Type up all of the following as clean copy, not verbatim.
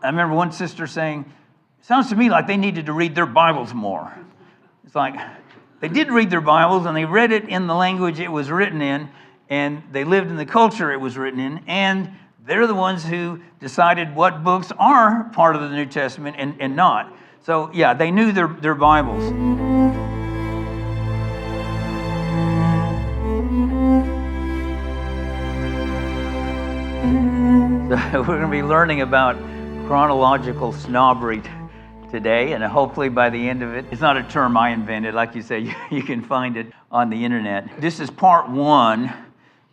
I remember one sister saying, sounds to me like they needed to read their Bibles more. It's like, they did read their Bibles, and they read it in the language it was written in, and they lived in the culture it was written in, and they're the ones who decided what books are part of the New Testament and not. So yeah, they knew their Bibles. So we're going to be learning about chronological snobbery today, and hopefully by the end of it, it's not a term I invented. Like you say, you can find it on the internet. This is part one.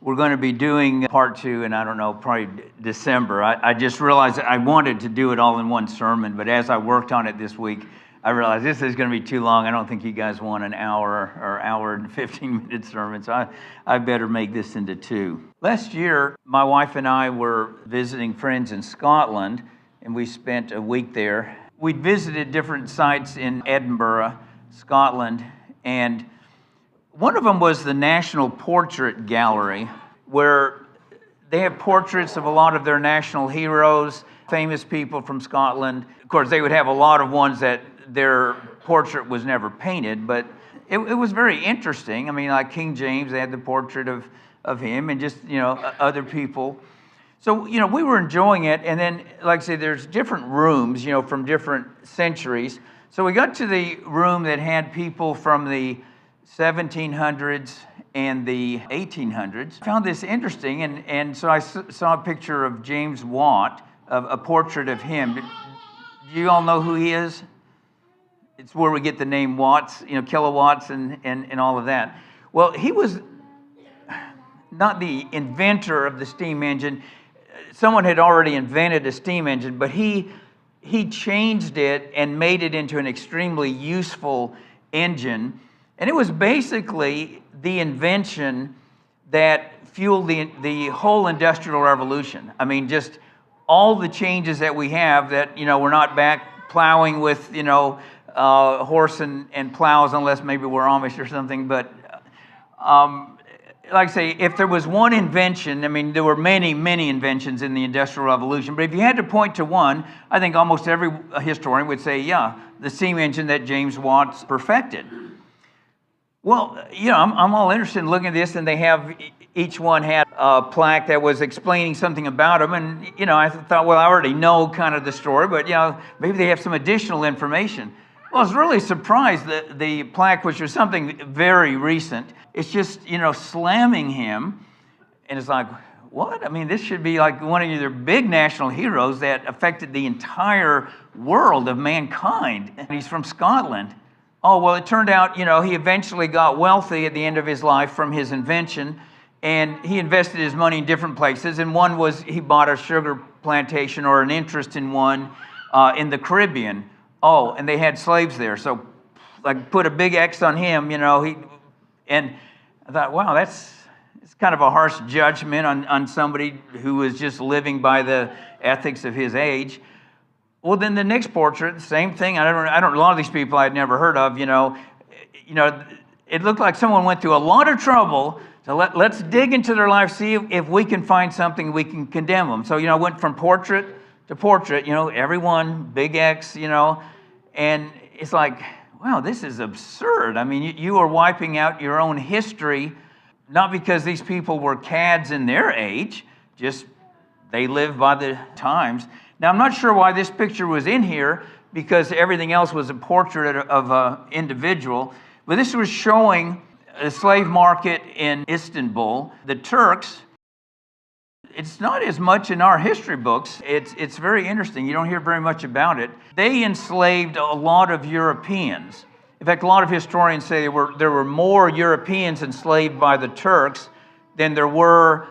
We're going to be doing part two in, I don't know, probably December. I just realized that I wanted to do it all in one sermon, but as I worked on it this week, I realized this is going to be too long. I don't think you guys want an hour or hour and 15-minute sermon, so I better make this into two. Last year, my wife and I were visiting friends in Scotland, and we spent a week there. We visited different sites in Edinburgh, Scotland, and one of them was the National Portrait Gallery, where they have portraits of a lot of their national heroes, famous people from Scotland. Of course, they would have a lot of ones that their portrait was never painted, but it was very interesting. I mean, like King James, they had the portrait of him, and just, other people. So, we were enjoying it, and then, like I say, there's different rooms, from different centuries. So we got to the room that had people from the 1700s and the 1800s. I found this interesting, and so I saw a picture of James Watt, of a portrait of him. Do you all know who he is? It's where we get the name watts, kilowatts and all of that. Well, he was not the inventor of the steam engine. Someone had already invented a steam engine, but he changed it and made it into an extremely useful engine. And it was basically the invention that fueled the whole Industrial Revolution. I mean, just all the changes that we have that, we're not back plowing with, horse and plows, unless maybe we're Amish or something. But like I say, if there was one invention, I mean, there were many, many inventions in the Industrial Revolution, but if you had to point to one, I think almost every historian would say, yeah, the steam engine that James Watt perfected. Well, I'm all interested in looking at this, and they have, each one had a plaque that was explaining something about them, and, I thought, well, I already know kind of the story, but, maybe they have some additional information. Well, I was really surprised that the plaque, which was something very recent, it's just, slamming him, and it's like, what? I mean, this should be like one of your big national heroes that affected the entire world of mankind, and he's from Scotland. Oh, well, it turned out, he eventually got wealthy at the end of his life from his invention, and he invested his money in different places, and one was he bought a sugar plantation or an interest in one in the Caribbean. Oh, and they had slaves there, so like put a big X on him, and I thought, wow, it's kind of a harsh judgment on somebody who was just living by the ethics of his age. Well, then the next portrait, same thing. I don't. A lot of these people I'd never heard of. It looked like someone went through a lot of trouble. So let's dig into their life, see if we can find something we can condemn them. So went from portrait to portrait. Everyone big X. And it's like, wow, this is absurd. I mean, you are wiping out your own history, not because these people were cads in their age, just they lived by the times. Now, I'm not sure why this picture was in here, because everything else was a portrait of an individual. But this was showing a slave market in Istanbul. The Turks, it's not as much in our history books. It's very interesting. You don't hear very much about it. They enslaved a lot of Europeans. In fact, a lot of historians say there were more Europeans enslaved by the Turks than there were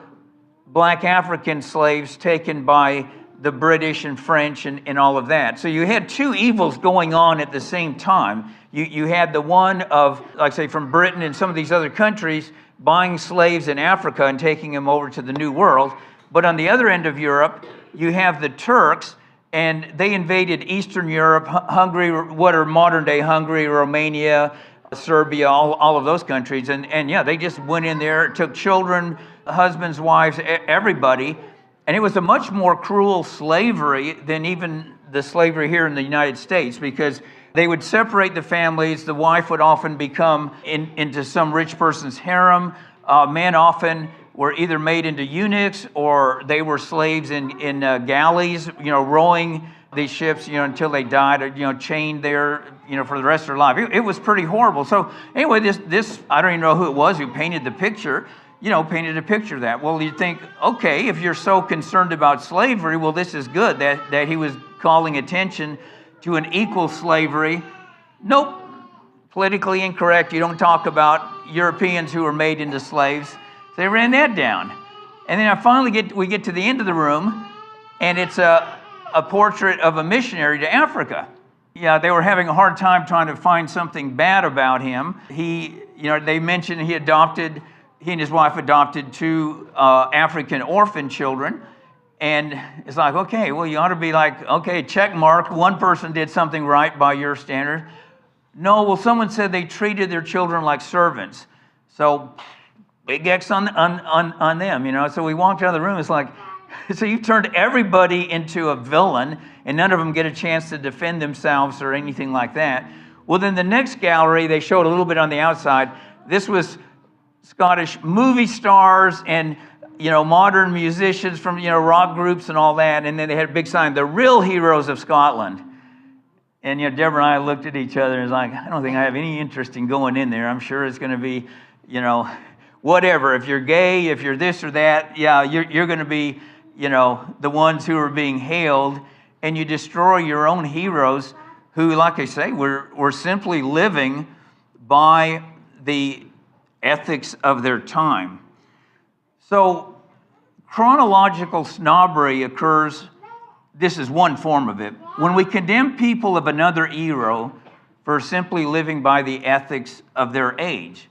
black African slaves taken by the British and French and all of that. So you had two evils going on at the same time. You had the one of, like say, from Britain and some of these other countries buying slaves in Africa and taking them over to the New World. But on the other end of Europe, you have the Turks, and they invaded Eastern Europe, Hungary, what are modern-day Hungary, Romania, Serbia, all of those countries. And yeah, they just went in there, took children, husbands, wives, everybody, And it was a much more cruel slavery than even the slavery here in the United States, because they would separate the families. The wife would often become into some rich person's harem. Men often were either made into eunuchs, or they were slaves in galleys, rowing these ships, until they died, or, chained there, for the rest of their life. It was pretty horrible. So anyway, this I don't even know who it was who painted the picture, painted a picture of that. Well, you think, okay, if you're so concerned about slavery, well, this is good, that he was calling attention to an equal slavery. Nope, politically incorrect. You don't talk about Europeans who were made into slaves. They ran that down. And then we get to the end of the room, and it's a portrait of a missionary to Africa. Yeah, they were having a hard time trying to find something bad about him. They mentioned he and his wife adopted 2 African orphan children. And it's like, okay, well, you ought to be like, okay, check mark, one person did something right by your standards. No, well, someone said they treated their children like servants. So big X on them, So we walked out of the room, it's like, so you've turned everybody into a villain, and none of them get a chance to defend themselves or anything like that. Well, then the next gallery, they showed a little bit on the outside. This was Scottish movie stars and modern musicians from rock groups and all that, and then they had a big sign, the real heroes of Scotland. And Deborah and I looked at each other and was like, I don't think I have any interest in going in there. I'm sure it's going to be, whatever. If you're gay, if you're this or that, yeah, you're going to be, the ones who are being hailed, and you destroy your own heroes who, like I say, were simply living by the ethics of their time. So chronological snobbery occurs, this is one form of it, when we condemn people of another era for simply living by the ethics of their age.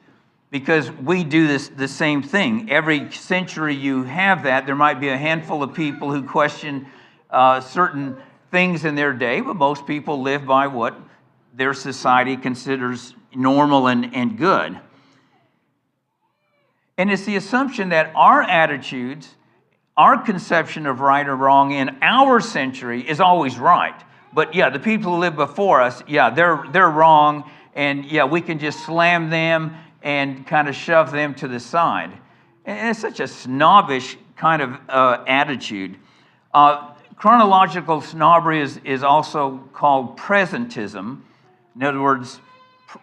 Because we do the same thing. Every century you have that. There might be a handful of people who question certain things in their day, but most people live by what their society considers normal and good. And it's the assumption that our attitudes, our conception of right or wrong in our century is always right. But yeah, the people who live before us, yeah, they're wrong, and yeah, we can just slam them and kind of shove them to the side. And it's such a snobbish kind of attitude. Chronological snobbery is also called presentism. In other words,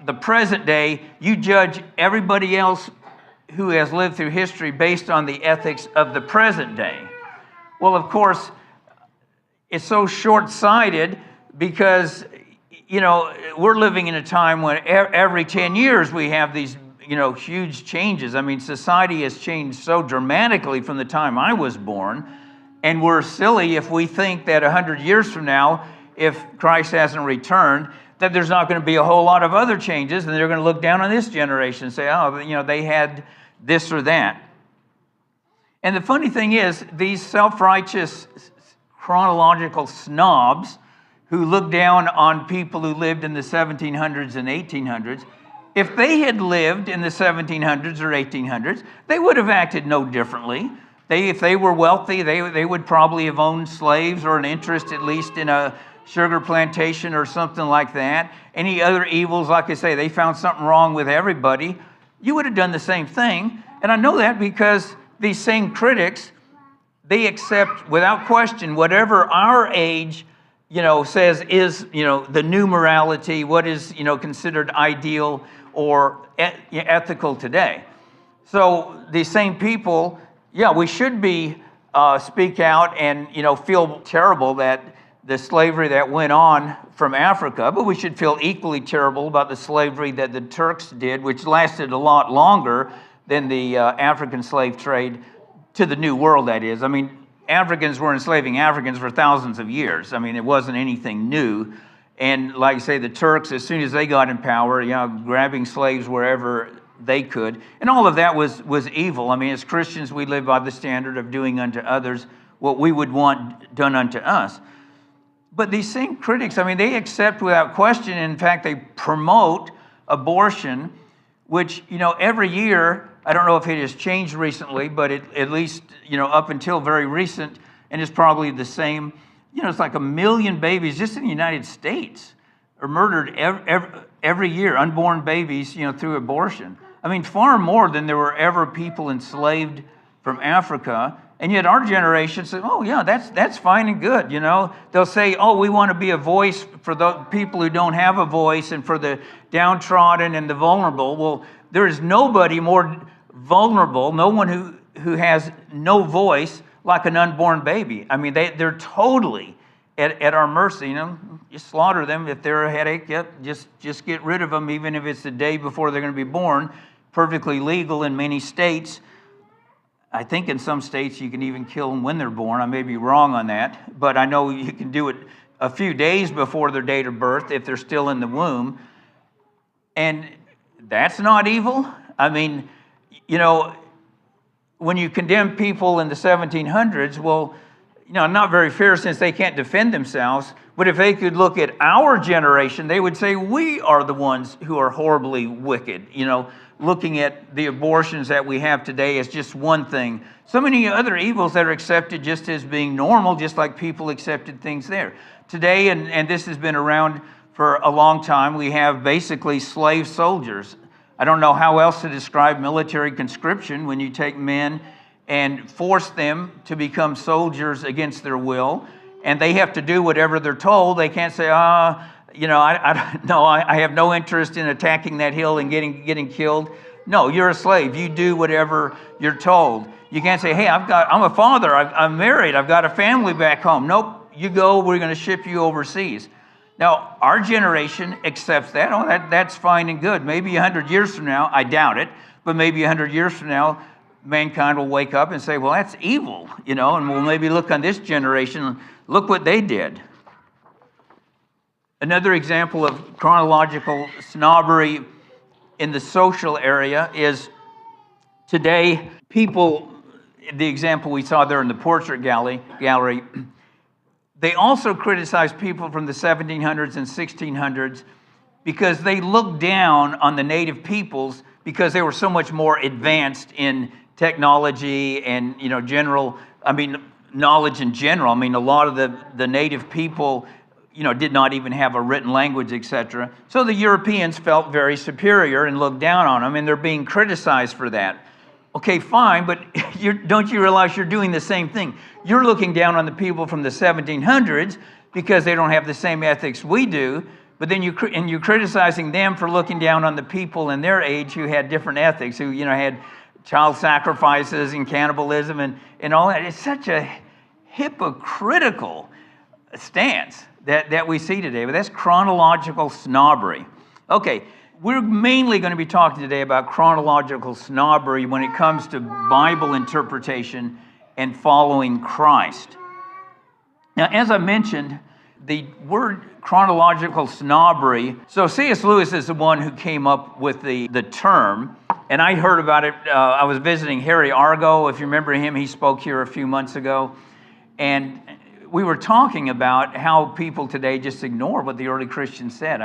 the present day, you judge everybody else who has lived through history based on the ethics of the present day. Well, of course, it's so short-sighted because, we're living in a time when every 10 years we have these, huge changes. I mean, society has changed so dramatically from the time I was born, and we're silly if we think that 100 years from now, if Christ hasn't returned, that there's not going to be a whole lot of other changes, and they're going to look down on this generation and say, oh, they had this or that. And the funny thing is, these self-righteous chronological snobs who look down on people who lived in the 1700s and 1800s, if they had lived in the 1700s or 1800s, they would have acted no differently. If they were wealthy, they would probably have owned slaves or an interest at least in a sugar plantation or something like that. Any other evils, like I say, they found something wrong with everybody. You would have done the same thing. And I know that because these same critics, they accept without question whatever our age, says is, the new morality, what is, considered ideal or ethical today. So these same people, yeah, we should be speak out and, feel terrible that the slavery that went on from Africa, but we should feel equally terrible about the slavery that the Turks did, which lasted a lot longer than the African slave trade to the New World, that is. I mean, Africans were enslaving Africans for thousands of years. I mean, it wasn't anything new. And like I say, the Turks, as soon as they got in power, grabbing slaves wherever they could. And all of that was evil. I mean, as Christians, we live by the standard of doing unto others what we would want done unto us. But these same critics, I mean, they accept without question, in fact, they promote abortion which, every year, I don't know if it has changed recently, but at least, up until very recent, and it's probably the same, it's like 1 million babies just in the United States are murdered every year, unborn babies, through abortion. I mean, far more than there were ever people enslaved from Africa. And yet our generation says, oh yeah, that's fine and good, They'll say, oh, we want to be a voice for the people who don't have a voice and for the downtrodden and the vulnerable. Well, there is nobody more vulnerable, no one who has no voice like an unborn baby. I mean, they're totally at our mercy. You slaughter them. If they're a headache, just get rid of them, even if it's the day before they're going to be born. Perfectly legal in many states. I think in some states you can even kill them when they're born. I may be wrong on that, but I know you can do it a few days before their date of birth if they're still in the womb. And that's not evil. I mean, when you condemn people in the 1700s, well, not very fair since they can't defend themselves. But if they could look at our generation, they would say we are the ones who are horribly wicked. Looking at the abortions that we have today as just one thing. So many other evils that are accepted just as being normal, just like people accepted things there. Today, and this has been around for a long time, we have basically slave soldiers. I don't know how else to describe military conscription when you take men and force them to become soldiers against their will, and they have to do whatever they're told. They can't say, I have no interest in attacking that hill and getting killed. No, you're a slave. You do whatever you're told. You can't say, hey, I'm a father. I'm married. I've got a family back home. Nope, you go. We're going to ship you overseas. Now, our generation accepts that. Oh, that's fine and good. Maybe 100 years from now, I doubt it, but maybe 100 years from now, mankind will wake up and say, well, that's evil, and we'll maybe look on this generation, look what they did. Another example of chronological snobbery in the social area is today people, the example we saw there in the portrait gallery, they also criticize people from the 1700s and 1600s because they looked down on the native peoples because they were so much more advanced in technology and knowledge in general. A lot of the native people did not even have a written language, etc. So the Europeans felt very superior and looked down on them, and they're being criticized for that. Okay, fine, but don't you realize you're doing the same thing? You're looking down on the people from the 1700s because they don't have the same ethics we do, but then you're criticizing them for looking down on the people in their age who had different ethics, who had child sacrifices and cannibalism and all that. It's such a hypocritical stance that we see today, but that's chronological snobbery. Okay, we're mainly going to be talking today about chronological snobbery when it comes to Bible interpretation and following Christ. Now, as I mentioned, the word chronological snobbery, so C.S. Lewis is the one who came up with the term, and I heard about it. I was visiting Harry Argo, if you remember him. He spoke here a few months ago, and we were talking about how people today just ignore what the early Christians said.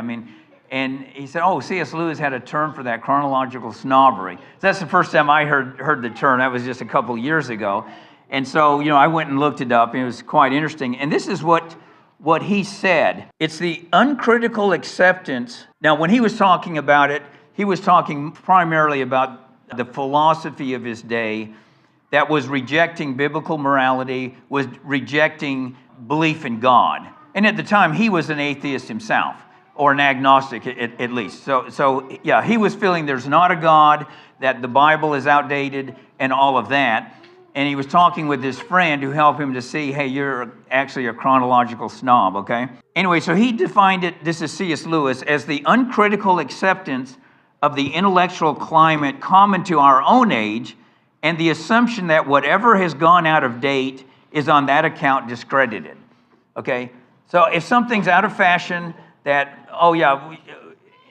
And he said, oh, C.S. Lewis had a term for that, chronological snobbery. So that's the first time I heard the term. That was just a couple years ago. And so, I went and looked it up, and it was quite interesting. And this is what he said. It's the uncritical acceptance. Now, when he was talking about it, he was talking primarily about the philosophy of his day that was rejecting biblical morality, was rejecting belief in God. And at the time, he was an atheist himself, or an agnostic at least. So yeah, he was feeling there's not a God, that the Bible is outdated, and all of that. And he was talking with his friend who helped him to see, hey, you're actually a chronological snob, okay? Anyway, so he defined it, this is C.S. Lewis, as the uncritical acceptance of the intellectual climate common to our own age, and the assumption that whatever has gone out of date is on that account discredited, okay? So if something's out of fashion, that, oh yeah,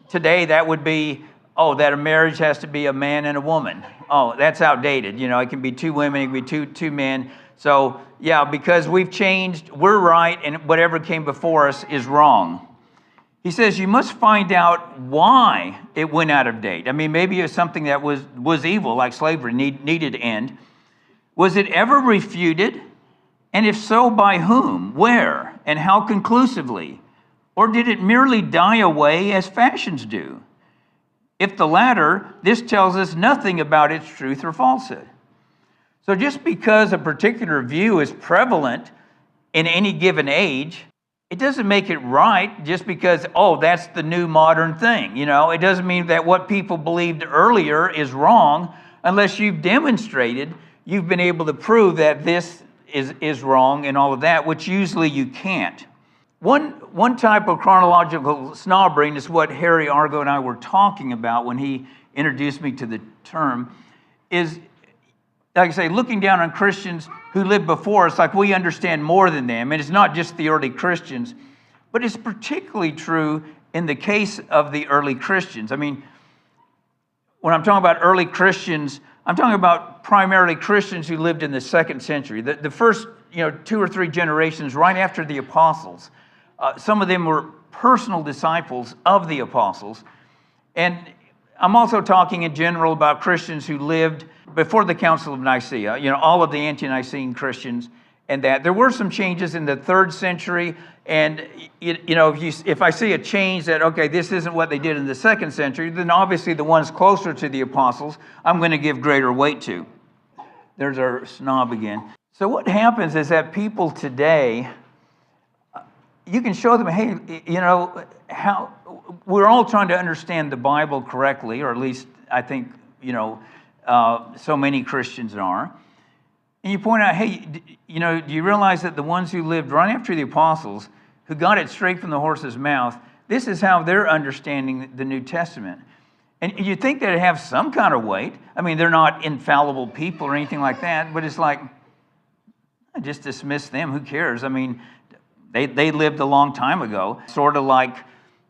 today that would be, oh, that a marriage has to be a man and a woman. Oh, that's outdated. It can be two women, it can be two men. So yeah, because we've changed, we're right, and whatever came before us is wrong. He says you must find out why it went out of date. I mean, maybe it's something that was evil, like slavery, needed to end. Was it ever refuted? And if so, by whom, where, and how conclusively? Or did it merely die away as fashions do? If the latter, this tells us nothing about its truth or falsehood. So just because a particular view is prevalent in any given age, it doesn't make it right just because, oh, that's the new modern thing. You know, it doesn't mean that what people believed earlier is wrong unless you've demonstrated, you've been able to prove that this is wrong and all of that, which usually you can't. One type of chronological snobbery, and is what Harry Argo and I were talking about when he introduced me to the term, is, like I say, looking down on Christians who lived before us like we understand more than them. And it's not just the early Christians, but it's particularly true in the case of the early Christians. I mean, when I'm talking about early Christians, I'm talking about primarily Christians who lived in the 2nd century, the first 2 or 3 generations right after the apostles. Some of them were personal disciples of the apostles. And I'm also talking in general about Christians who lived before the Council of Nicaea, all of the ante-Nicene Christians, and that. There were some changes in the 3rd century, and if I see a change that, okay, this isn't what they did in the 2nd century, then obviously the ones closer to the apostles, I'm going to give greater weight to. There's our snob again. So what happens is that people today, you can show them, hey, how we're all trying to understand the Bible correctly, or at least I think, so many Christians are. And you point out, hey, do you realize that the ones who lived right after the apostles, who got it straight from the horse's mouth, this is how they're understanding the New Testament. And you think that it have some kind of weight. I mean, they're not infallible people or anything like that, but it's like, I just dismiss them. Who cares? I mean, they lived a long time ago. Sort of like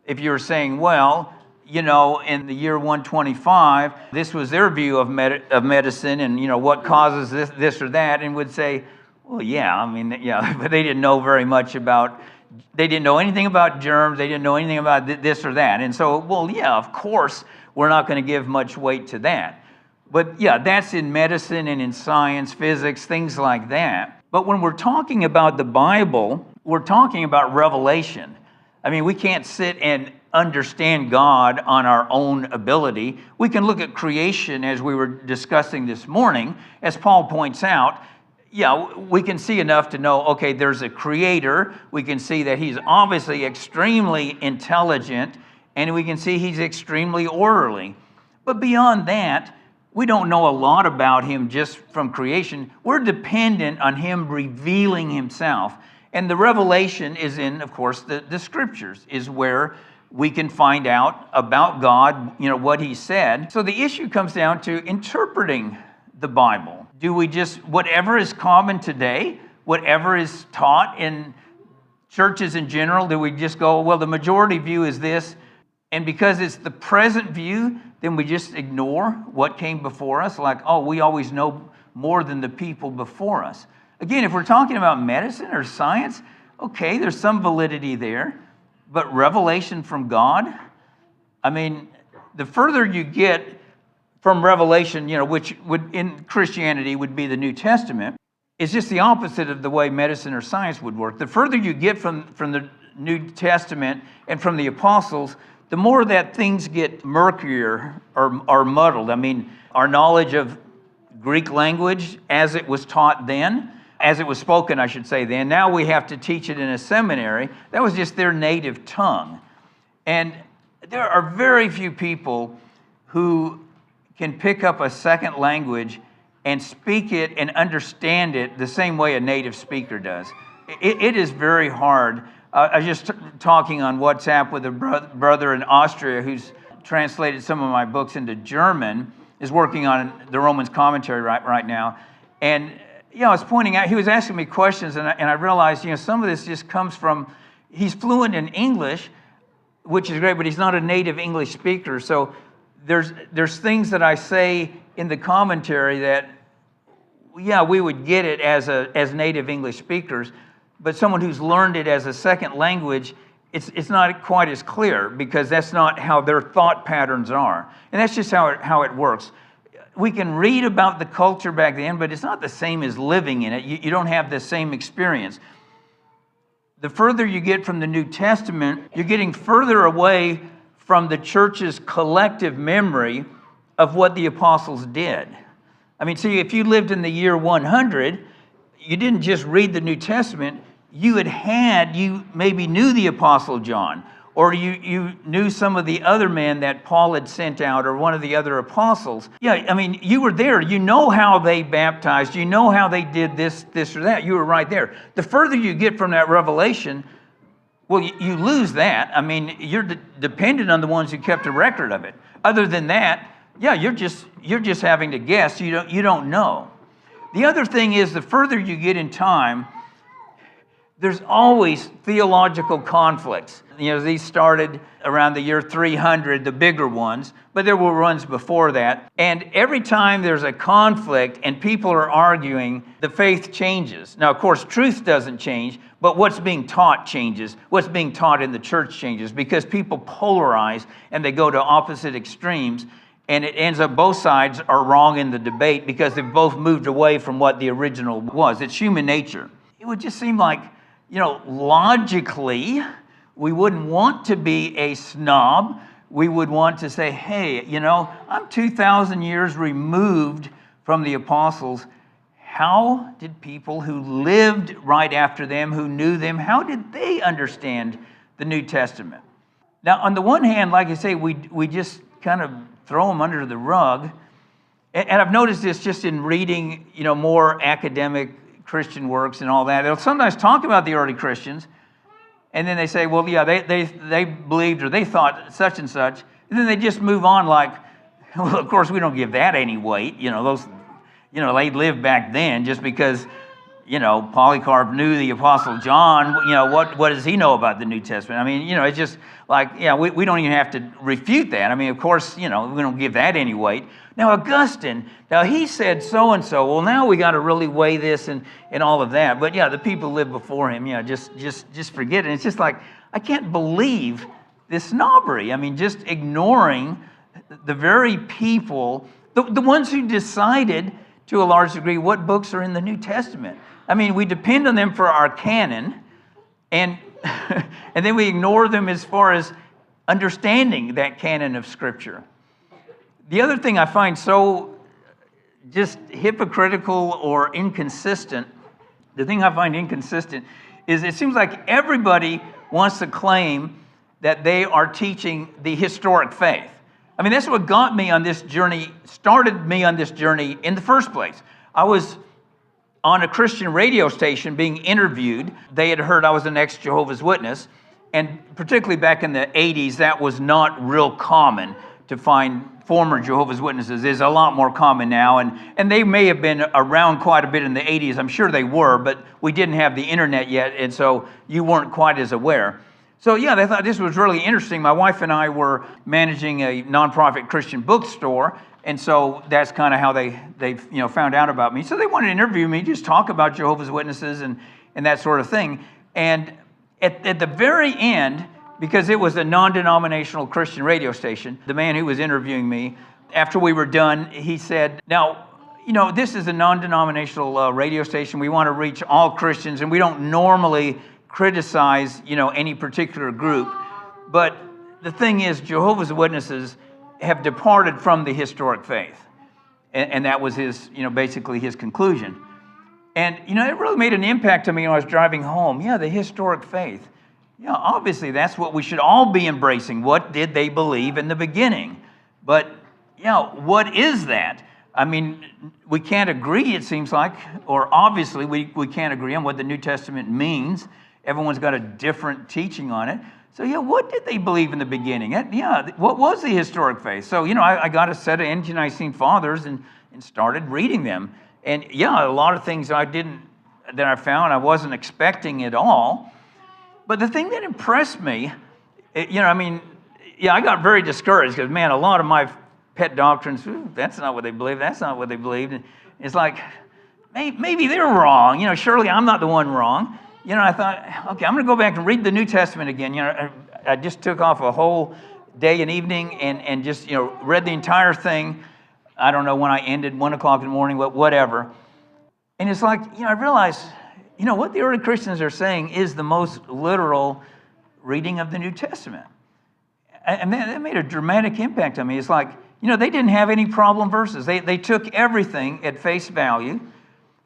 if you were saying, well, in the year 125, this was their view of medicine and, what causes this or that, and would say, well, yeah, but they didn't know very much about, they didn't know anything about germs, they didn't know anything about this or that. And so, well, yeah, of course, we're not going to give much weight to that. But yeah, that's in medicine and in science, physics, things like that. But when we're talking about the Bible, we're talking about revelation. I mean, we can't sit and understand God on our own ability. We can look at creation as we were discussing this morning. As Paul points out, yeah, we can see enough to know, okay, there's a creator. We can see that he's obviously extremely intelligent, and we can see he's extremely orderly. But beyond that, we don't know a lot about him just from creation. We're dependent on him revealing himself. And the revelation is in, of course, the scriptures is where we can find out about God, what he said. So the issue comes down to interpreting the Bible. Do we just, whatever is common today, whatever is taught in churches in general, do we just go, well, the majority view is this, and because it's the present view, then we just ignore what came before us, like, oh, we always know more than the people before us. Again, if we're talking about medicine or science, okay, there's some validity there. But revelation from God, I mean, the further you get from revelation, which would in Christianity would be the New Testament, is just the opposite of the way medicine or science would work. The further you get from the New Testament and from the apostles, the more that things get murkier or muddled. I mean, our knowledge of Greek language as it was taught then, as it was spoken, I should say then. Now we have to teach it in a seminary. That was just their native tongue. And there are very few people who can pick up a second language and speak it and understand it the same way a native speaker does. It is very hard. I was just talking on WhatsApp with a brother in Austria who's translated some of my books into German, is working on the Romans commentary right now. And I was pointing out, he was asking me questions, and I realized, some of this just comes from, he's fluent in English, which is great, but he's not a native English speaker. So there's things that I say in the commentary that, we would get it as native English speakers, but someone who's learned it as a second language, it's not quite as clear, because that's not how their thought patterns are. And that's just how it works. We can read about the culture back then, but it's not the same as living in it. You don't have the same experience. The further you get from the New Testament, you're getting further away from the church's collective memory of what the apostles did. I mean, see, if you lived in the year 100, you didn't just read the New Testament, you maybe knew the Apostle John, or you knew some of the other men that Paul had sent out, or one of the other apostles. Yeah, I mean, you were there. You know how they baptized. You know how they did this or that. You were right there. The further you get from that revelation, well, you lose that. I mean, you're dependent on the ones who kept a record of it. Other than that, yeah, you're just having to guess. You don't know. The other thing is, the further you get in time, there's always theological conflicts. You know, these started around the year 300, the bigger ones, but there were ones before that. And every time there's a conflict and people are arguing, the faith changes. Now, of course, truth doesn't change, but what's being taught changes. What's being taught in the church changes, because people polarize and they go to opposite extremes. And it ends up both sides are wrong in the debate, because they've both moved away from what the original was. It's human nature. It would just seem like, logically, we wouldn't want to be a snob. We would want to say, hey, I'm 2,000 years removed from the apostles. How did people who lived right after them, who knew them, how did they understand the New Testament? Now, on the one hand, like I say, we just kind of throw them under the rug. And I've noticed this just in reading, more academic Christian works and all that. They'll sometimes talk about the early Christians, and then they say, well, yeah, they believed, or they thought such and such, and then they just move on like, well, of course, we don't give that any weight. They lived back then, just because, Polycarp knew the Apostle John, what does he know about the New Testament? I mean, it's just like, yeah, we don't even have to refute that. I mean, of course, we don't give that any weight. Now, Augustine, he said so-and-so. Well, now we got to really weigh this and all of that. But yeah, the people who lived before him, just forget it. It's just like, I can't believe this snobbery. I mean, just ignoring the very people, the ones who decided to a large degree what books are in the New Testament. I mean, we depend on them for our canon, and and then we ignore them as far as understanding that canon of Scripture. The other thing I find so just hypocritical or inconsistent, the thing I find inconsistent is it seems like everybody wants to claim that they are teaching the historic faith. I mean, that's what got me on this journey, started me on this journey in the first place. I was on a Christian radio station being interviewed. They had heard I was an ex-Jehovah's Witness, and particularly back in the 80s, that was not real common to find former Jehovah's Witnesses. Is a lot more common now, and they may have been around quite a bit in the 80s. I'm sure they were, but we didn't have the internet yet, and so you weren't quite as aware. So yeah, they thought this was really interesting. My wife and I were managing a nonprofit Christian bookstore, and so that's kind of how they found out about me. So they wanted to interview me, just talk about Jehovah's Witnesses and that sort of thing. And at the very end, because it was a non-denominational Christian radio station, the man who was interviewing me, after we were done, he said, now, this is a non-denominational radio station. We want to reach all Christians, and we don't normally criticize, any particular group. But the thing is, Jehovah's Witnesses have departed from the historic faith. And that was his, basically his conclusion. And, it really made an impact on me when I was driving home. Yeah, the historic faith. Yeah, obviously that's what we should all be embracing. What did they believe in the beginning? But, what is that? I mean, we can't agree, it seems like, or obviously we can't agree on what the New Testament means. Everyone's got a different teaching on it. So, what did they believe in the beginning? What was the historic faith? So, I got a set of Ante-Nicene Fathers and started reading them. And, a lot of things that I found I wasn't expecting at all. But the thing that impressed me, I got very discouraged because, man, a lot of my pet doctrines, that's not what they believe, that's not what they believed. And it's like, maybe they're wrong. Surely I'm not the one wrong. I thought, okay, I'm going to go back and read the New Testament again. I just took off a whole day and evening and just, read the entire thing. I don't know when I ended, 1 o'clock in the morning, whatever. And it's like, I realized, what the early Christians are saying is the most literal reading of the New Testament. And that made a dramatic impact on me. It's like, they didn't have any problem verses. They took everything at face value.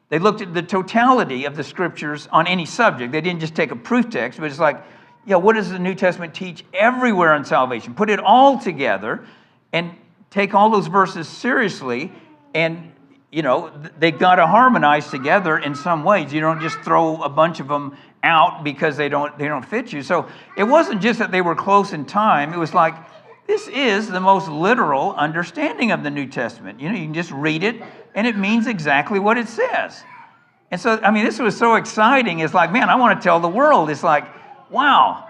They looked at the totality of the scriptures on any subject. They didn't just take a proof text, but it's like, what does the New Testament teach everywhere on salvation? Put it all together and take all those verses seriously, and they got to harmonize together in some ways. You don't just throw a bunch of them out because they don't fit you. So it wasn't just that they were close in time. It was like, this is the most literal understanding of the New Testament. You can just read it, and it means exactly what it says. And so, this was so exciting. It's like, man, I want to tell the world. It's like, wow.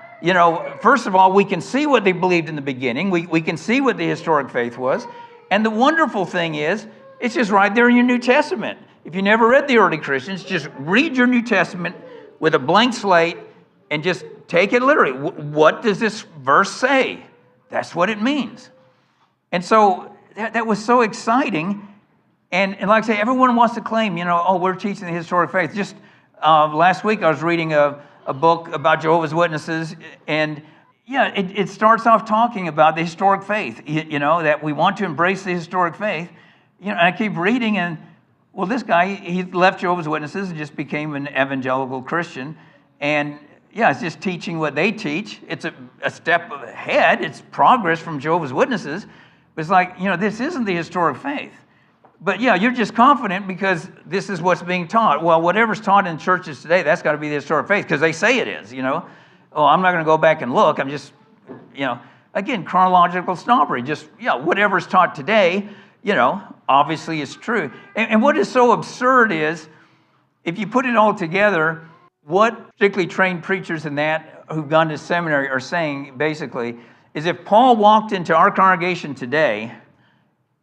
First of all, we can see what they believed in the beginning. We can see what the historic faith was. And the wonderful thing is, it's just right there in your New Testament. If you never read the early Christians, just read your New Testament with a blank slate and just take it literally. What does this verse say? That's what it means. And so that was so exciting. And like I say, everyone wants to claim, we're teaching the historic faith. Just last week I was reading a book about Jehovah's Witnesses, and it starts off talking about the historic faith, that we want to embrace the historic faith. And I keep reading, and this guy, he left Jehovah's Witnesses and just became an evangelical Christian. And it's just teaching what they teach. It's a step ahead. It's progress from Jehovah's Witnesses. But it's like, this isn't the historic faith. But you're just confident because this is what's being taught. Well, whatever's taught in churches today, that's got to be the historic faith because they say it is, Oh, I'm not going to go back and look. I'm just, again, chronological snobbery. Just, whatever's taught today, obviously is true. And what is so absurd is, if you put it all together, what particularly trained preachers in that who've gone to seminary are saying, basically, is if Paul walked into our congregation today,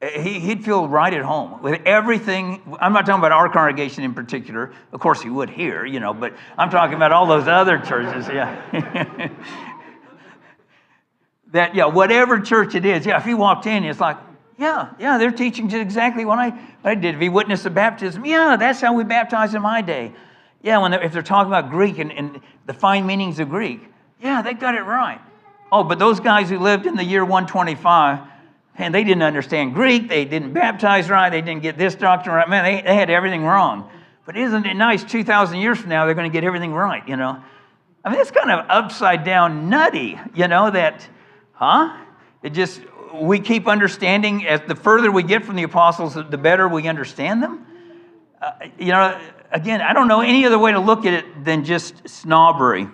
he'd feel right at home with everything. I'm not talking about our congregation in particular. Of course, he would here, but I'm talking about all those other churches, that, whatever church it is, if he walked in, it's like, they're teaching exactly what I did. If he witnessed the baptism, that's how we baptized in my day. If they're talking about Greek and the fine meanings of Greek, they got it right. Oh, but those guys who lived in the year 125, and they didn't understand Greek, they didn't baptize right, they didn't get this doctrine right. Man, they had everything wrong. But isn't it nice, 2,000 years from now, they're going to get everything right, it's kind of upside down nutty, we keep understanding, as the further we get from the apostles, the better we understand them. Again, I don't know any other way to look at it than just snobbery.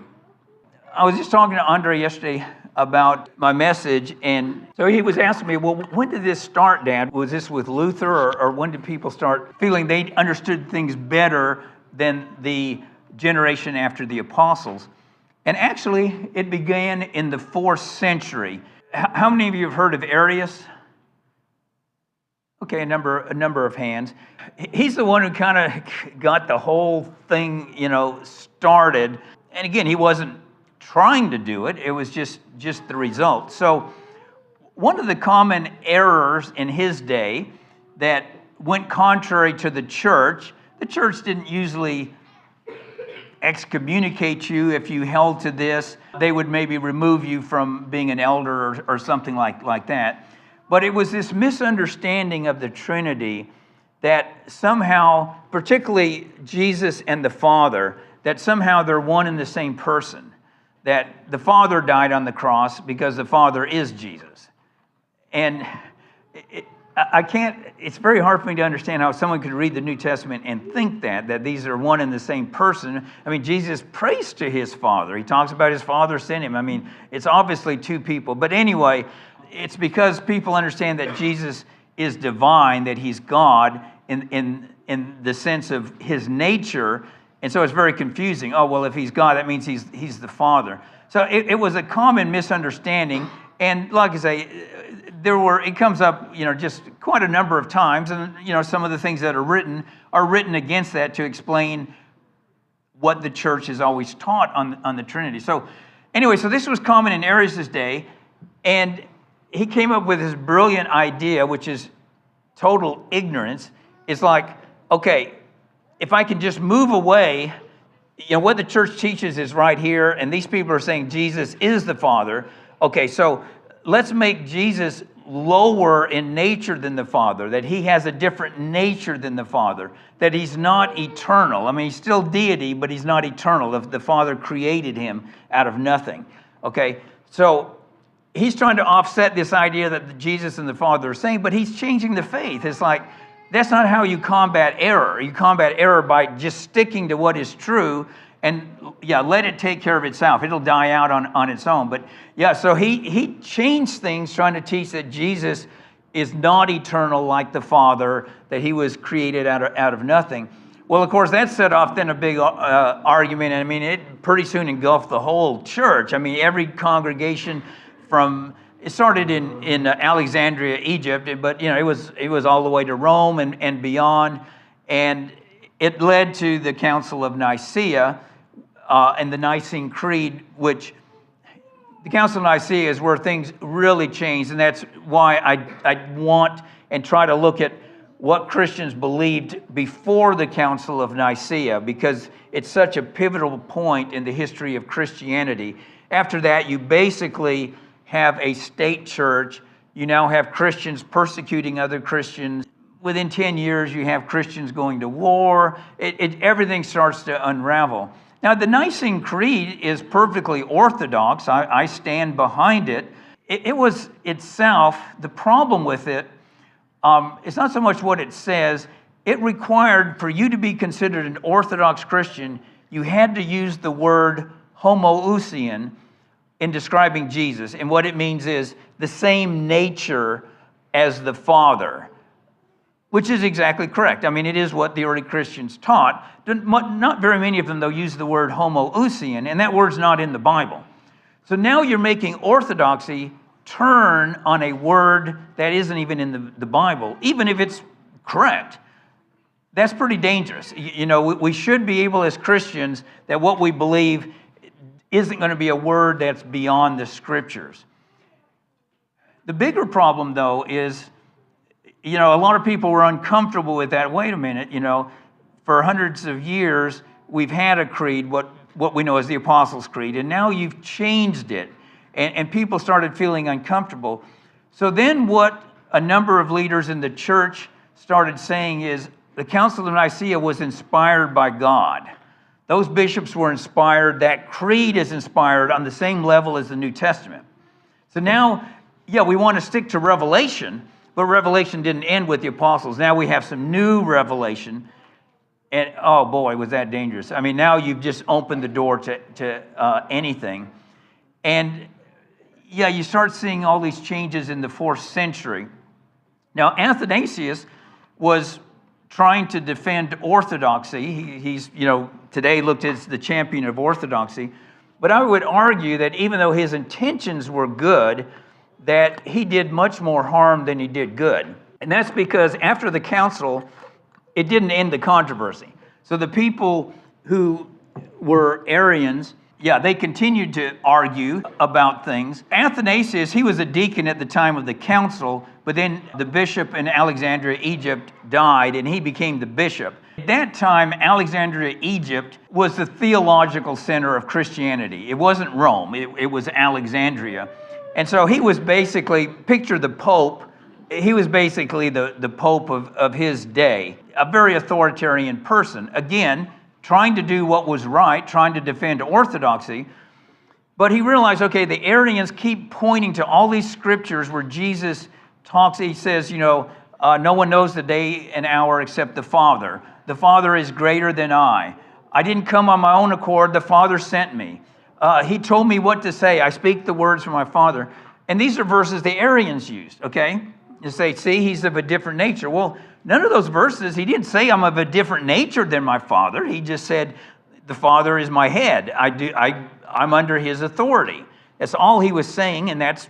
I was just talking to Andre yesterday about my message, and so he was asking me, well, when did this start, Dad? Was this with Luther, or when did people start feeling they understood things better than the generation after the apostles? And actually, it began in the 4th century. How many of you have heard of Arius? Okay, a number of hands. He's the one who kind of got the whole thing, started. And again, he wasn't trying to do it. It was just the result. So one of the common errors in his day that went contrary to the church didn't usually excommunicate you if you held to this. They would maybe remove you from being an elder or something like that. But it was this misunderstanding of the Trinity that somehow, particularly Jesus and the Father, that somehow they're one and the same person. That the Father died on the cross because the Father is Jesus. And it's very hard for me to understand how someone could read the New Testament and think that these are one and the same person. Jesus prays to his Father. He talks about his Father sent him. It's obviously two people. But anyway, it's because people understand that Jesus is divine, that he's God in the sense of his nature. And so it's very confusing. Oh, well, if he's God, that means he's the Father. So it was a common misunderstanding. And like I say, it comes up, just quite a number of times. And, some of the things that are written against that to explain what the church has always taught on the Trinity. So anyway, so this was common in Arius' day, and he came up with this brilliant idea, which is total ignorance. It's like, okay, if I can just move away, what the church teaches is right here, and these people are saying Jesus is the Father. Okay, so let's make Jesus lower in nature than the Father, that he has a different nature than the Father, that he's not eternal. I mean, he's still deity, but he's not eternal. The Father created him out of nothing. Okay, so he's trying to offset this idea that Jesus and the Father are saying, but he's changing the faith. It's like, that's not how you combat error. You combat error by just sticking to what is true and let it take care of itself. It'll die out on its own. But so he changed things trying to teach that Jesus is not eternal like the Father, that he was created out of nothing. Well, of course, that set off then a big argument. And I mean, it pretty soon engulfed the whole church. I mean, every congregation it started in Alexandria, Egypt, but it was all the way to Rome and beyond. And it led to the Council of Nicaea, and the Nicene Creed, which the Council of Nicaea is where things really changed, and that's why I want and try to look at what Christians believed before the Council of Nicaea, because it's such a pivotal point in the history of Christianity. After that, you basically have a state church. You now have Christians persecuting other Christians. Within 10 years, you have Christians going to war. Everything starts to unravel. Now, the Nicene Creed is perfectly orthodox. I stand behind it. It was itself, the problem with it, it's not so much what it says. It required, for you to be considered an Orthodox Christian, you had to use the word homoousian in describing Jesus. And what it means is the same nature as the Father, which is exactly correct. I mean, it is what the early Christians taught. Not very many of them, though, use the word homoousian, and that word's not in the Bible. So now you're making orthodoxy turn on a word that isn't even in the Bible, even if it's correct. That's pretty dangerous. We should be able as Christians that what we believe isn't going to be a word that's beyond the Scriptures. The bigger problem, though, is a lot of people were uncomfortable with that. Wait a minute, for hundreds of years, we've had a creed, what we know as the Apostles' Creed, and now you've changed it, and people started feeling uncomfortable. So then what a number of leaders in the church started saying is the Council of Nicaea was inspired by God. Those bishops were inspired. That creed is inspired on the same level as the New Testament. So now, we want to stick to Revelation, but Revelation didn't end with the apostles. Now we have some new revelation. And oh boy, was that dangerous. I mean, now you've just opened the door to anything. And you start seeing all these changes in the 4th century. Now, Athanasius was trying to defend orthodoxy. He's today looked as the champion of orthodoxy. But I would argue that even though his intentions were good, that he did much more harm than he did good. And that's because after the council, it didn't end the controversy. So the people who were Arians, they continued to argue about things. Athanasius, he was a deacon at the time of the council, but then the bishop in Alexandria, Egypt, died, and he became the bishop. At that time, Alexandria, Egypt was the theological center of Christianity. It wasn't Rome, it was Alexandria. And so he was basically, picture the Pope, he was basically the Pope of his day, a very authoritarian person. Again, trying to do what was right, trying to defend orthodoxy. But he realized, okay, the Arians keep pointing to all these scriptures where Jesus talks, he says, no one knows the day and hour except the Father. The Father is greater than I. I didn't come on my own accord, the Father sent me. He told me what to say. I speak the words from my Father. And these are verses the Arians used, okay? You say, see, he's of a different nature. Well, none of those verses, he didn't say I'm of a different nature than my Father. He just said, the Father is my head. I'm under his authority. That's all he was saying, and that's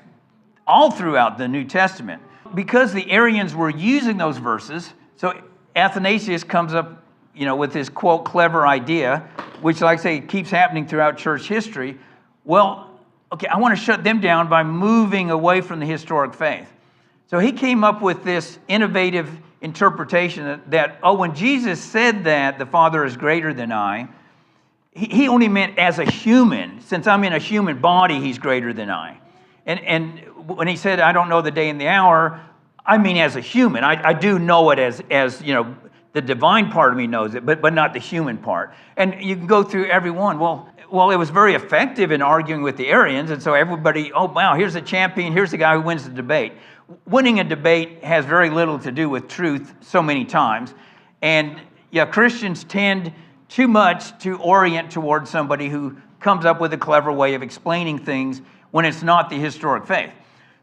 all throughout the New Testament. Because the Arians were using those verses, so Athanasius comes up with his, quote, clever idea, which, like I say, keeps happening throughout church history. Well, okay, I want to shut them down by moving away from the historic faith. So he came up with this innovative interpretation that when Jesus said that the Father is greater than I, he only meant as a human. Since I'm in a human body, he's greater than I. And when he said, I don't know the day and the hour, I mean as a human. I do know it as the divine part of me knows it, but not the human part. And you can go through every one. Well, it was very effective in arguing with the Arians, and so everybody, oh, wow, here's the champion, here's the guy who wins the debate. Winning a debate has very little to do with truth so many times. And Christians tend too much to orient towards somebody who comes up with a clever way of explaining things when it's not the historic faith.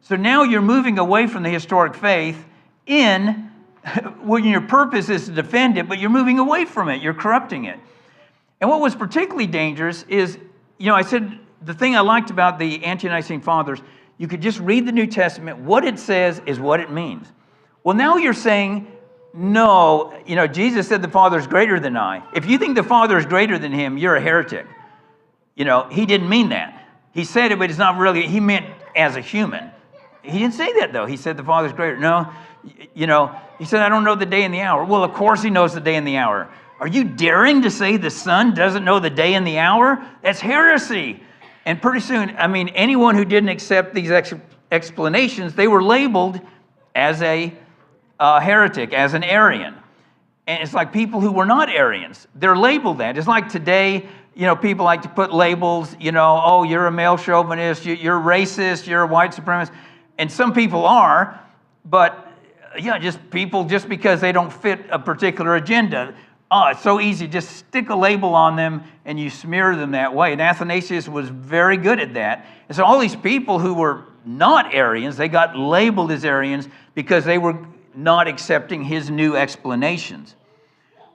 So now you're moving away from the historic faith when your purpose is to defend it, but you're moving away from it. You're corrupting it. And what was particularly dangerous is, I said the thing I liked about the ante-Nicene Fathers, you could just read the New Testament. What it says is what it means. Well, now you're saying, no, Jesus said the Father is greater than I. If you think the Father is greater than him, you're a heretic. He didn't mean that. He said it, but it's not really, he meant as a human. He didn't say that, though. He said the Father is greater. No, he said, I don't know the day and the hour. Well, of course he knows the day and the hour. Are you daring to say the Son doesn't know the day and the hour? That's heresy. And pretty soon, anyone who didn't accept these explanations, they were labeled as a heretic, as an Arian. And it's like people who were not Arians, they're labeled that. It's like today, people like to put labels, oh, you're a male chauvinist, you're racist, you're a white supremacist. And some people are, but just because they don't fit a particular agenda. It's so easy, just stick a label on them and you smear them that way. And Athanasius was very good at that. And so all these people who were not Arians, they got labeled as Arians because they were not accepting his new explanations.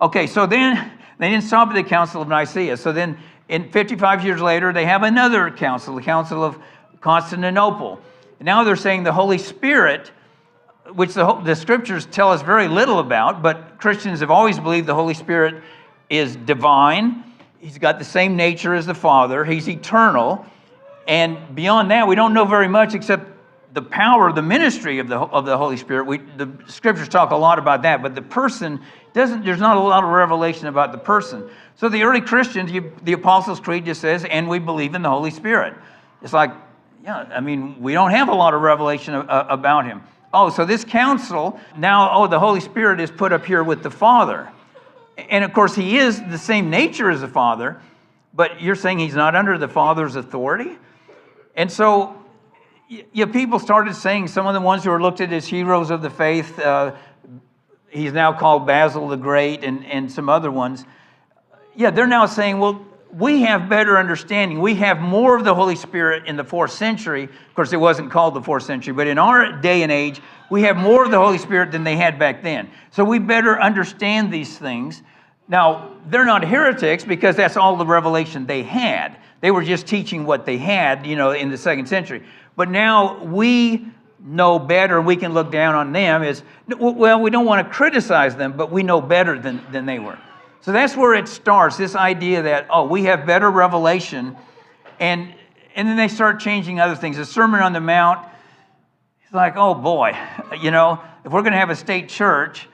Okay, so then they didn't stop at the Council of Nicaea. So then 55 years later, they have another council, the Council of Constantinople. And now they're saying the Holy Spirit, which the scriptures tell us very little about, but Christians have always believed the Holy Spirit is divine. He's got the same nature as the Father. He's eternal. And beyond that, we don't know very much except the power, the ministry of the Holy Spirit. The scriptures talk a lot about that, but the person there's not a lot of revelation about the person. So the early Christians, the Apostles' Creed just says, and we believe in the Holy Spirit. It's like, we don't have a lot of revelation about him. Oh, so this council, now, the Holy Spirit is put up here with the Father. And of course, he is the same nature as the Father, but you're saying he's not under the Father's authority? And so, people started saying, some of the ones who are looked at as heroes of the faith, he's now called Basil the Great, and some other ones. They're now saying, well, we have better understanding. We have more of the Holy Spirit in the 4th century. Of course, it wasn't called the 4th century, but in our day and age, we have more of the Holy Spirit than they had back then. So we better understand these things. Now, they're not heretics because that's all the revelation they had. They were just teaching what they had, in the 2nd century. But now we know better, we can look down on them as, well, we don't want to criticize them, but we know better than they were. So that's where it starts, this idea that, we have better revelation. And then they start changing other things. The Sermon on the Mount, it's like, oh boy, if we're going to have a state church,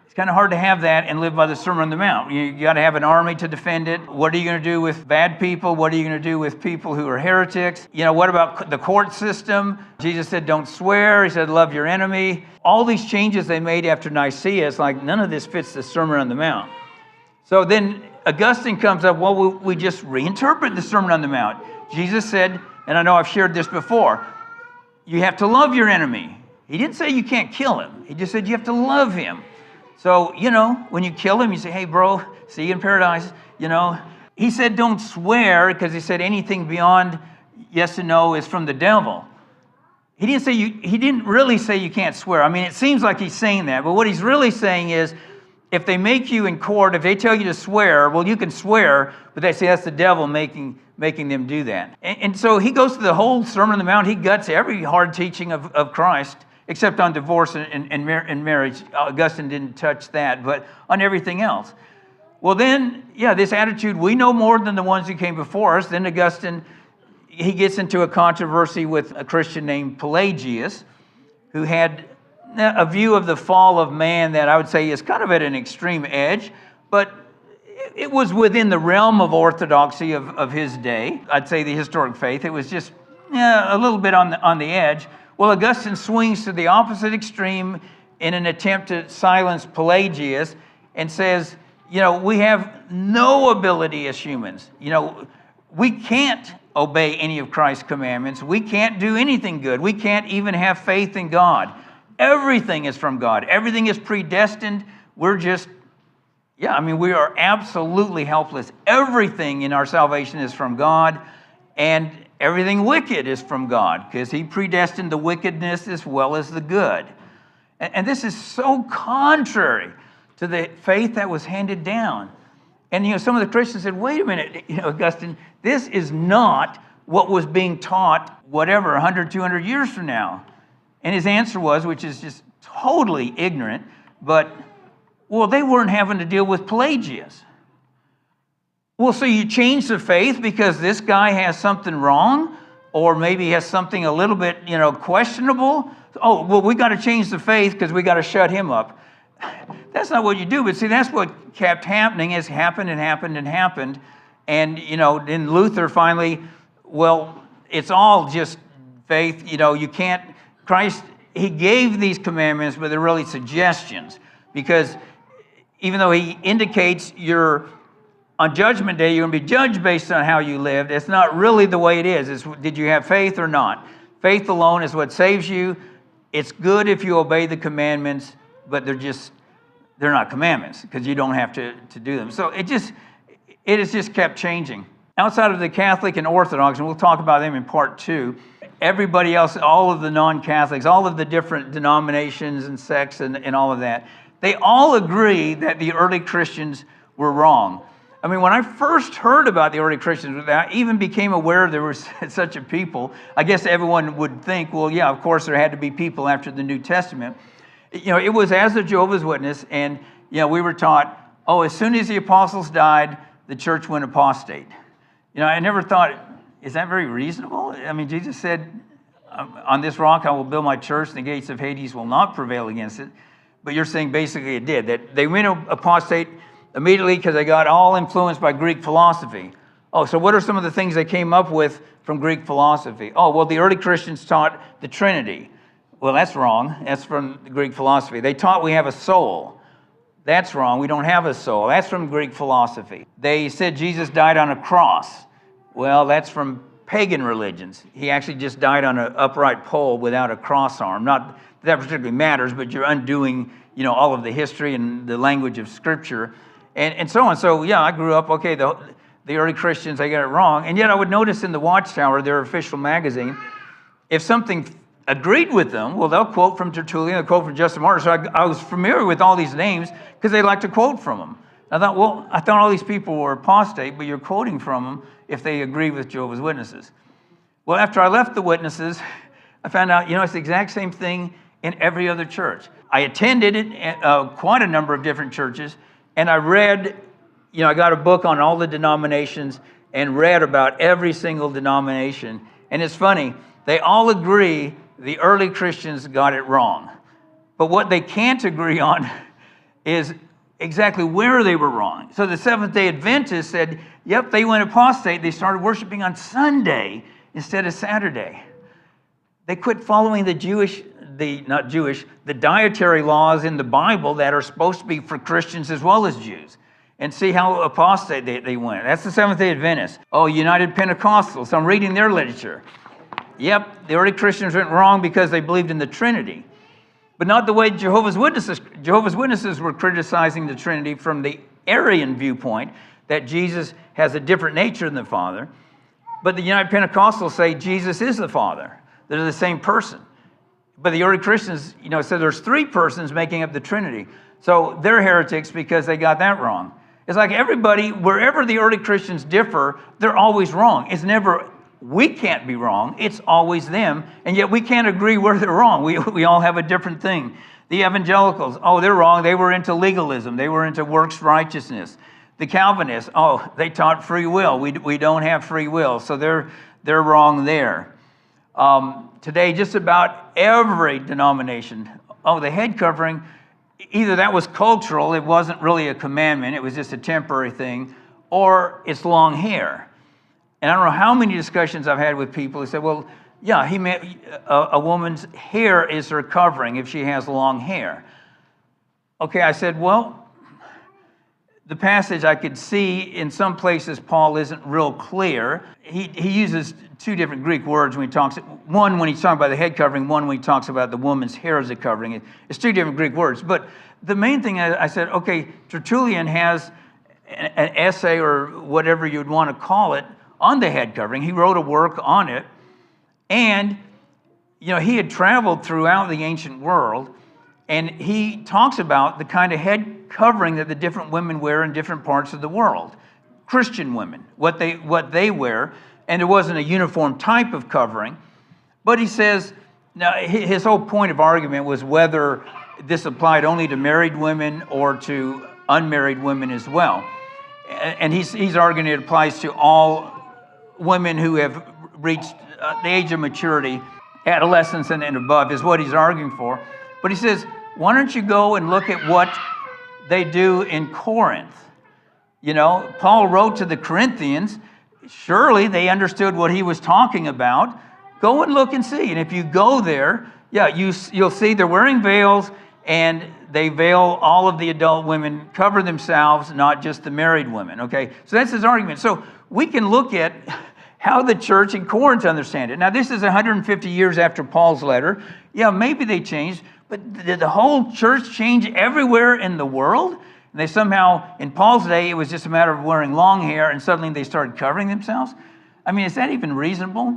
it's kind of hard to have that and live by the Sermon on the Mount. You got to have an army to defend it. What are you going to do with bad people? What are you going to do with people who are heretics? What about the court system? Jesus said, don't swear. He said, love your enemy. All these changes they made after Nicaea, it's like none of this fits the Sermon on the Mount. So then Augustine comes up, well, we just reinterpret the Sermon on the Mount. Jesus said, and I know I've shared this before, you have to love your enemy. He didn't say you can't kill him. He just said you have to love him. So, when you kill him, you say, hey, bro, see you in paradise. He said don't swear because he said anything beyond yes and no is from the devil. He didn't really say you can't swear. It seems like he's saying that, but what he's really saying is, if they make you in court, if they tell you to swear, well, you can swear, but they say that's the devil making them do that. And so he goes through the whole Sermon on the Mount. He guts every hard teaching of Christ, except on divorce and marriage. Augustine didn't touch that, but on everything else. Well, then, this attitude, we know more than the ones who came before us. Then Augustine, he gets into a controversy with a Christian named Pelagius, who had a view of the fall of man that I would say is kind of at an extreme edge, but it was within the realm of orthodoxy of his day. I'd say the historic faith. It was just a little bit on the edge. Well, Augustine swings to the opposite extreme in an attempt to silence Pelagius and says, we have no ability as humans. We can't obey any of Christ's commandments. We can't do anything good. We can't even have faith in God. Everything is from God. Everything is predestined. We're just, we are absolutely helpless. Everything in our salvation is from God, and everything wicked is from God, because He predestined the wickedness as well as the good. And this is so contrary to the faith that was handed down. And, some of the Christians said, wait a minute, Augustine, this is not what was being taught, 100, 200 years from now. And his answer was, which is just totally ignorant, but, they weren't having to deal with Pelagius. Well, so you change the faith because this guy has something wrong, or maybe has something a little bit, questionable. We got to change the faith because we got to shut him up. That's not what you do, but see, that's what kept happening. Has happened and happened and happened. And, then Luther finally, it's all just faith. You can't, Christ, He gave these commandments, but they're really suggestions. Because even though He indicates on Judgment Day, you're going to be judged based on how you lived, it's not really the way it is. It's, did you have faith or not? Faith alone is what saves you. It's good if you obey the commandments, but they're not commandments because you don't have to do them. So it has just kept changing. Outside of the Catholic and Orthodox, and we'll talk about them in part 2, everybody else, all of the non-Catholics, all of the different denominations and sects and all of that, they all agree that the early Christians were wrong. I mean, when I first heard about the early Christians, I even became aware there was such a people. I guess everyone would think, of course there had to be people after the New Testament. It was as a Jehovah's Witness, and, we were taught, as soon as the apostles died, the church went apostate. I never thought, is that very reasonable? I mean, Jesus said, on this rock I will build my church, and the gates of Hades will not prevail against it. But you're saying basically it did, that they went apostate immediately because they got all influenced by Greek philosophy. So what are some of the things they came up with from Greek philosophy? The early Christians taught the Trinity. Well, that's wrong. That's from Greek philosophy. They taught we have a soul. That's wrong. We don't have a soul. That's from Greek philosophy. They said Jesus died on a cross. Well, that's from pagan religions. He actually just died on an upright pole without a cross arm. Not that particularly matters, but you're undoing, all of the history and the language of Scripture, and so on. So, I grew up, the early Christians, they got it wrong. And yet I would notice in the Watchtower, their official magazine, if something agreed with them, they'll quote from Tertullian, they'll quote from Justin Martyr. So I was familiar with all these names because they like to quote from them. I thought, all these people were apostate, but you're quoting from them if they agree with Jehovah's Witnesses. Well, after I left the Witnesses, I found out, it's the exact same thing in every other church. I attended quite a number of different churches, and I read, I got a book on all the denominations and read about every single denomination. And it's funny, they all agree the early Christians got it wrong. But what they can't agree on is exactly where they were wrong. So the Seventh-day Adventists said, yep, they went apostate. They started worshiping on Sunday instead of Saturday. They quit following the dietary laws in the Bible that are supposed to be for Christians as well as Jews. And see how apostate they went. That's the Seventh-day Adventists. United Pentecostals. I'm reading their literature. Yep, the early Christians went wrong because they believed in the Trinity. But not the way Jehovah's Witnesses. Jehovah's Witnesses were criticizing the Trinity from the Arian viewpoint, that Jesus has a different nature than the Father. But the United Pentecostals say Jesus is the Father. They're the same person. But the early Christians, said there's 3 persons making up the Trinity. So they're heretics because they got that wrong. It's like everybody, wherever the early Christians differ, they're always wrong. It's never, we can't be wrong. It's always them. And yet we can't agree where they're wrong. We all have a different thing. The evangelicals, they're wrong. They were into legalism. They were into works righteousness. The Calvinists, they taught free will. We don't have free will, so they're wrong there. Today, just about every denomination, the head covering, either that was cultural, it wasn't really a commandment, it was just a temporary thing, or it's long hair. And I don't know how many discussions I've had with people who say, well, yeah, he meant a woman's hair is her covering if she has long hair. Okay, I said, well, the passage I could see in some places Paul isn't real clear. He uses two different Greek words when he talks. One when he's talking about the head covering, one when he talks about the woman's hair as a covering. It's two different Greek words. But the main thing I said, okay, Tertullian has an essay or whatever you'd want to call it on the head covering. He wrote a work on it. And, he had traveled throughout the ancient world, and he talks about the kind of head covering that the different women wear in different parts of the world. Christian women, what they wear, and it wasn't a uniform type of covering. But he says, now his whole point of argument was whether this applied only to married women or to unmarried women as well. And he's arguing it applies to all women who have reached the age of maturity, adolescence and above is what he's arguing for. But he says, why don't you go and look at what they do in Corinth? Paul wrote to the Corinthians. Surely they understood what he was talking about. Go and look and see. And if you go there, you'll see they're wearing veils, and they veil all of the adult women, cover themselves, not just the married women. Okay, so that's his argument. So we can look at how the church in Corinth understand it. Now, this is 150 years after Paul's letter. Yeah, maybe they changed, but did the whole church change everywhere in the world? And they somehow, in Paul's day, it was just a matter of wearing long hair, and suddenly they started covering themselves? I mean, is that even reasonable?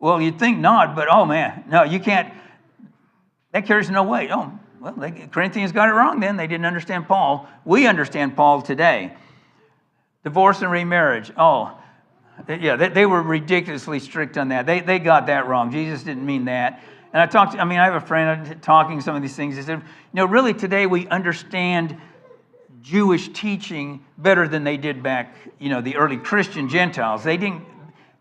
Well, you'd think not, but oh man, no, you can't. That carries no weight. Oh, well, the Corinthians got it wrong then. They didn't understand Paul. We understand Paul today. Divorce and remarriage. They were ridiculously strict on that. They got that wrong. Jesus didn't mean that. And I have a friend talking some of these things. He said, really today we understand Jewish teaching better than they did back, the early Christian Gentiles.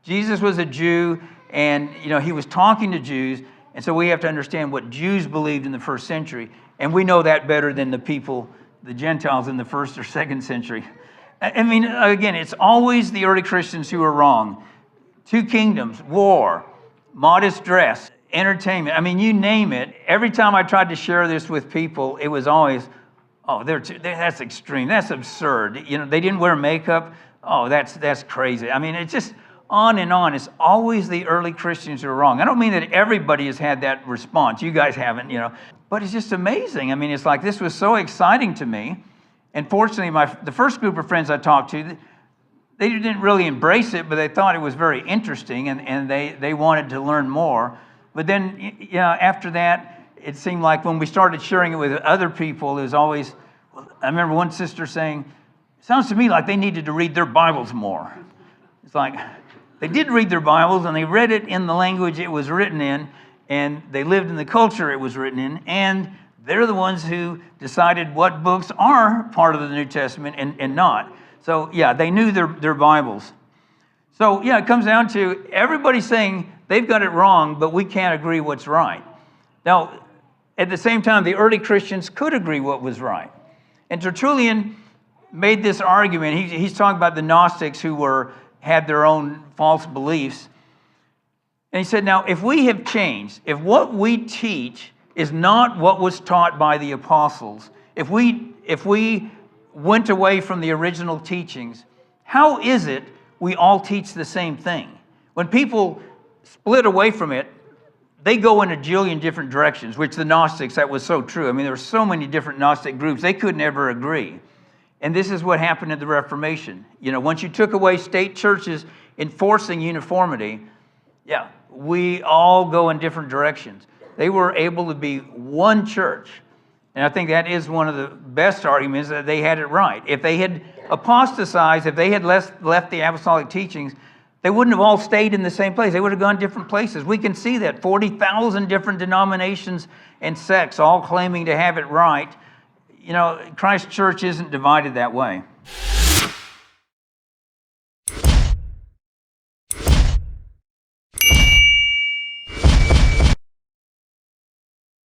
Jesus was a Jew, and, he was talking to Jews, and so we have to understand what Jews believed in the first century. And we know that better than the Gentiles in the first or second century. I mean, again, it's always the early Christians who are wrong. Two kingdoms, war, modest dress, entertainment. I mean, you name it. Every time I tried to share this with people, it was always, that's extreme. That's absurd. They didn't wear makeup. That's crazy. I mean, it's just on and on. It's always the early Christians who are wrong. I don't mean that everybody has had that response. You guys haven't, But it's just amazing. I mean, it's like this was so exciting to me. And fortunately, the first group of friends I talked to, they didn't really embrace it, but they thought it was very interesting, and they wanted to learn more. But then, after that, it seemed like when we started sharing it with other people, it was always, I remember one sister saying, it sounds to me like they needed to read their Bibles more. It's like, they did read their Bibles, and they read it in the language it was written in, and they lived in the culture it was written in, and they're the ones who decided what books are part of the New Testament and not. So, they knew their Bibles. So, it comes down to everybody saying they've got it wrong, but we can't agree what's right. Now, at the same time, the early Christians could agree what was right. And Tertullian made this argument. He's talking about the Gnostics who had their own false beliefs. And he said, now, if we have changed, if what we teach is not what was taught by the apostles, if we went away from the original teachings, how is it we all teach the same thing? When people split away from it, they go in a jillion different directions, which the Gnostics, that was so true. I mean, there were so many different Gnostic groups, they couldn't ever agree. And this is what happened in the Reformation. Once you took away state churches enforcing uniformity, we all go in different directions. They were able to be one church. And I think that is one of the best arguments that they had it right. If they had apostatized, if they had left the apostolic teachings, they wouldn't have all stayed in the same place. They would have gone different places. We can see that 40,000 different denominations and sects all claiming to have it right. Christ's church isn't divided that way. you.